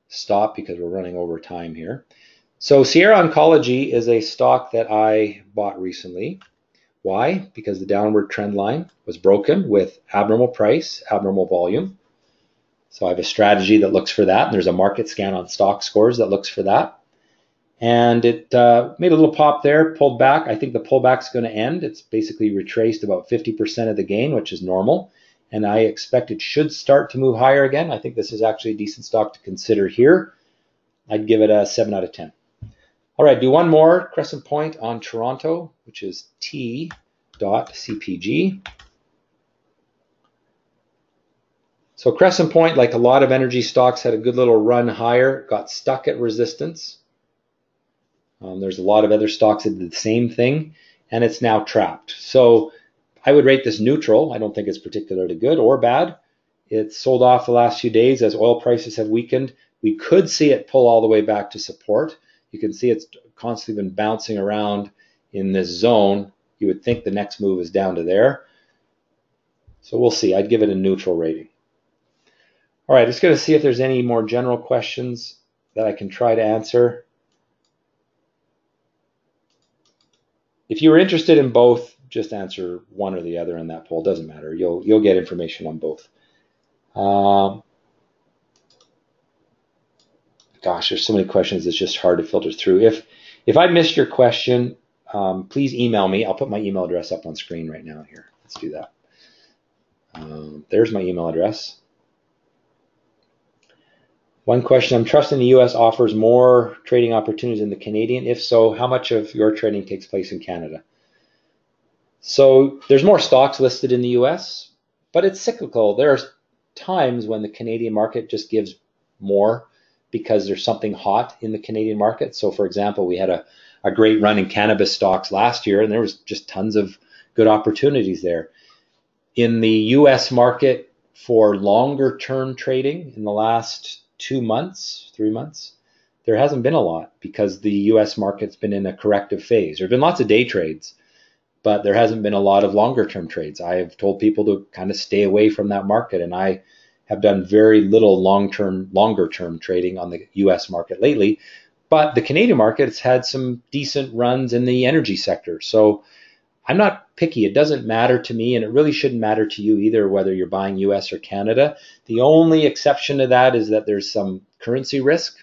stop because we're running over time here. So Sierra Oncology is a stock that I bought recently. Why? Because the downward trend line was broken with abnormal price, abnormal volume. So I have a strategy that looks for that. And there's a market scan on stock scores that looks for that. And it made a little pop there, pulled back. I think the pullback's going to end. It's basically retraced about 50% of the gain, which is normal. And I expect it should start to move higher again. I think this is actually a decent stock to consider here. I'd give it a 7 out of 10. All right, do one more. Crescent Point on Toronto, which is T.CPG. So Crescent Point, like a lot of energy stocks, had a good little run higher, got stuck at resistance. There's a lot of other stocks that did the same thing, and it's now trapped. So I would rate this neutral. I don't think it's particularly good or bad. It's sold off the last few days as oil prices have weakened. We could see it pull all the way back to support. You can see it's constantly been bouncing around in this zone. You would think the next move is down to there. So we'll see. I'd give it a neutral rating. All right, just going to see if there's any more general questions that I can try to answer. If you were interested in both, just answer one or the other in that poll. Doesn't matter. You'll get information on both. Gosh, there's so many questions. It's just hard to filter through. If I missed your question, please email me. I'll put my email address up on screen right now here. Let's do that. There's my email address. One question, I'm trusting the U.S. offers more trading opportunities than the Canadian. If so, how much of your trading takes place in Canada? So there's more stocks listed in the U.S., but it's cyclical. There are times when the Canadian market just gives more because there's something hot in the Canadian market. So for example, we had a great run in cannabis stocks last year, and there was just tons of good opportunities there. In the US market for longer term trading in the last 2 months, 3 months, there hasn't been a lot because the US market's been in a corrective phase. There have been lots of day trades, but there hasn't been a lot of longer term trades. I have told people to kind of stay away from that market, and I have done very little longer term trading on the US market lately. But the Canadian market has had some decent runs in the energy sector. So I'm not picky. It doesn't matter to me, and it really shouldn't matter to you either, whether you're buying US or Canada. The only exception to that is that there's some currency risk.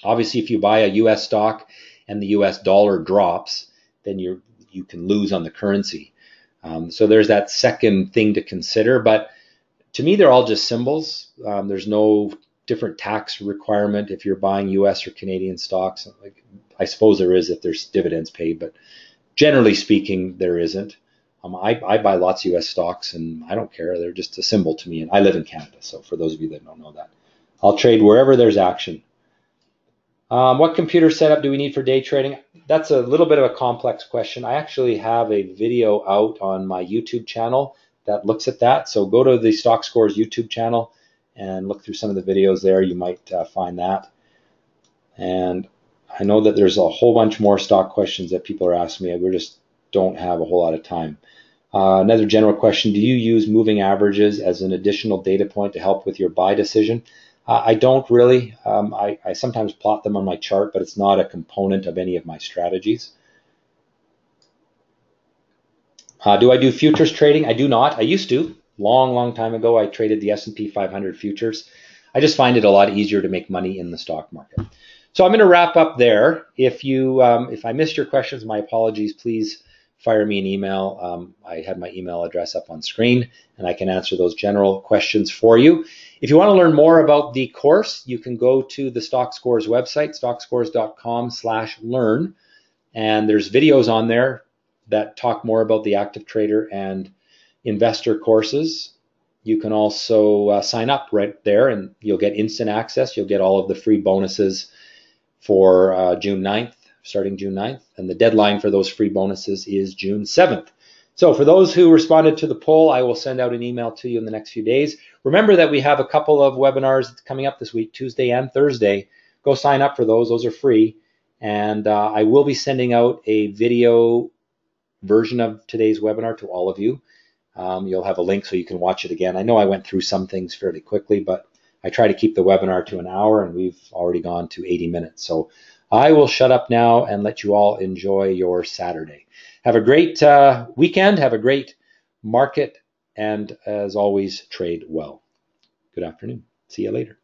Obviously, if you buy a US stock and the US dollar drops, then you can lose on the currency. So there's that second thing to consider. But to me, they're all just symbols. There's no different tax requirement if you're buying US or Canadian stocks. Like, I suppose there is if there's dividends paid, but generally speaking, there isn't. I buy lots of US stocks and I don't care. They're just a symbol to me. And I live in Canada. So for those of you that don't know that, I'll trade wherever there's action. What computer setup do we need for day trading? That's a little bit of a complex question. I actually have a video out on my YouTube channel that looks at that. So go to the Stock Scores YouTube channel and look through some of the videos there. You might find that. And I know that there's a whole bunch more stock questions that people are asking me. We just don't have a whole lot of time. Another general question, do you use moving averages as an additional data point to help with your buy decision? I don't really. I sometimes plot them on my chart, but it's not a component of any of my strategies. Do I do futures trading? I do not. I used to. Long time ago, I traded the S&P 500 futures. I just find it a lot easier to make money in the stock market. So I'm going to wrap up there. If I missed your questions, my apologies. Please fire me an email. I have my email address up on screen, and I can answer those general questions for you. If you want to learn more about the course, you can go to the Stock Scores website, stockscores.com/learn, and there's videos on there that talk more about the active trader and investor courses. You can also sign up right there, and you'll get instant access. You'll get all of the free bonuses for June 9th, starting June 9th, and the deadline for those free bonuses is June 7th. So for those who responded to the poll, I will send out an email to you in the next few days. Remember that we have a couple of webinars coming up this week, Tuesday and Thursday. Go sign up for those. Those are free. And I will be sending out a video version of today's webinar to all of you. You'll have a link so you can watch it again. I know I went through some things fairly quickly, but I try to keep the webinar to an hour, and we've already gone to 80 minutes. So I will shut up now and let you all enjoy your Saturday. Have a great weekend. Have a great market. And as always, trade well. Good afternoon. See you later.